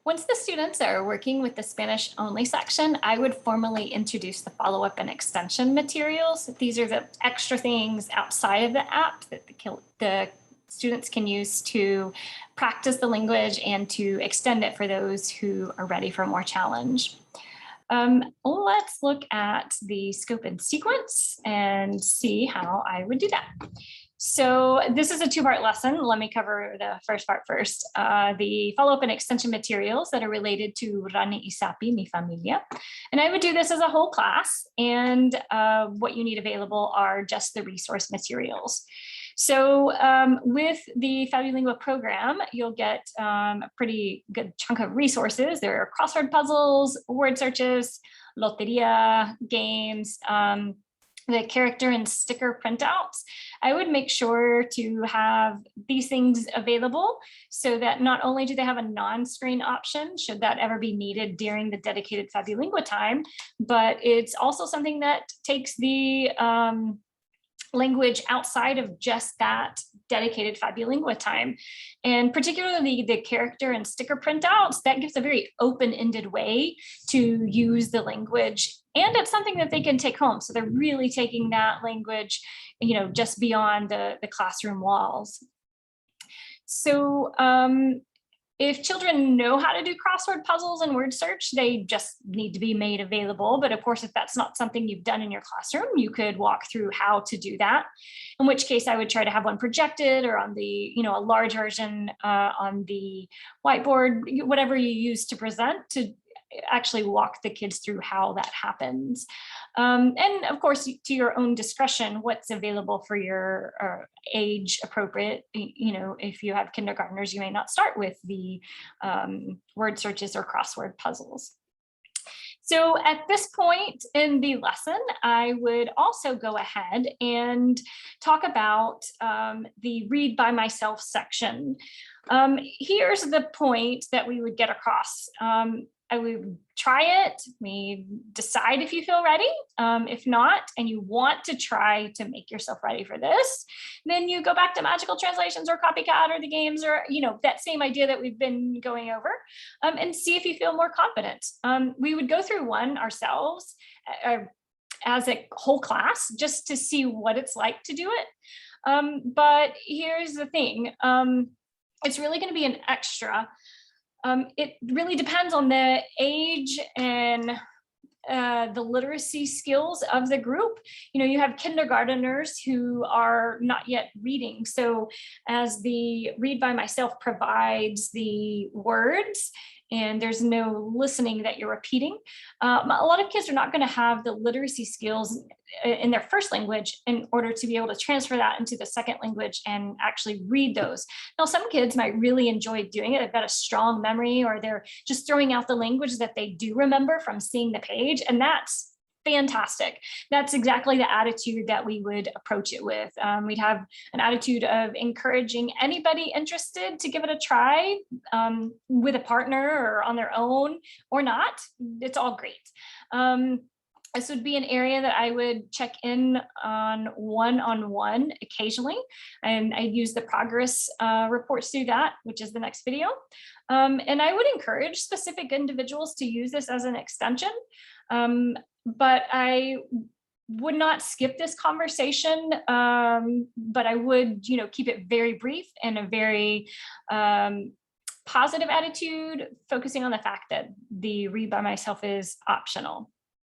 Once the students are working with the Spanish only section, I would formally introduce the follow-up and extension materials. These are the extra things outside of the app that the students can use to practice the language and to extend it for those who are ready for more challenge. Let's look at the scope and sequence and see how I would do that. So this is a two-part lesson. Let me cover the first part first. The follow-up and extension materials that are related to Rani Isapi, Mi Familia. And I would do this as a whole class. And what you need available are just the resource materials. So with the FabuLingua program, you'll get a pretty good chunk of resources. There are crossword puzzles, word searches, loteria, games, the character and sticker printouts. I would make sure to have these things available so that not only do they have a non-screen option, should that ever be needed during the dedicated FabuLingua time, but it's also something that takes the language outside of just that dedicated FabuLingua time. And particularly the character and sticker printouts, that gives a very open-ended way to use the language. And it's something that they can take home. So they're really taking that language, just beyond the classroom walls. So if children know how to do crossword puzzles and word search, they just need to be made available. But of course, if that's not something you've done in your classroom, you could walk through how to do that. In which case I would try to have one projected or on the, a large version on the whiteboard, whatever you use to present, to actually walk the kids through how that happens. And of course, to your own discretion, what's available for your age appropriate. If you have kindergartners, you may not start with the word searches or crossword puzzles. So at this point in the lesson, I would also go ahead and talk about the read by myself section. Here's the point that we would get across. I would try it, we decide if you feel ready. If not, and you want to try to make yourself ready for this, then you go back to magical translations or copycat or the games or, that same idea that we've been going over and see if you feel more confident. We would go through one ourselves as a whole class just to see what it's like to do it. But here's the thing, it's really going to be an extra. It really depends on the age and the literacy skills of the group. You have kindergarteners who are not yet reading. So as the read by myself provides the words and there's no listening that you're repeating, a lot of kids are not going to have the literacy skills in their first language in order to be able to transfer that into the second language and actually read those. Now, some kids might really enjoy doing it. They've got a strong memory, or they're just throwing out the language that they do remember from seeing the page, and that's fantastic. That's exactly the attitude that we would approach it with. We'd have an attitude of encouraging anybody interested to give it a try with a partner or on their own or not. It's all great. This would be an area that I would check in on one-on-one occasionally, and I'd use the progress reports to do that, which is the next video. And I would encourage specific individuals to use this as an extension. But I would not skip this conversation, but I would, keep it very brief and a very positive attitude, focusing on the fact that the read by myself is optional.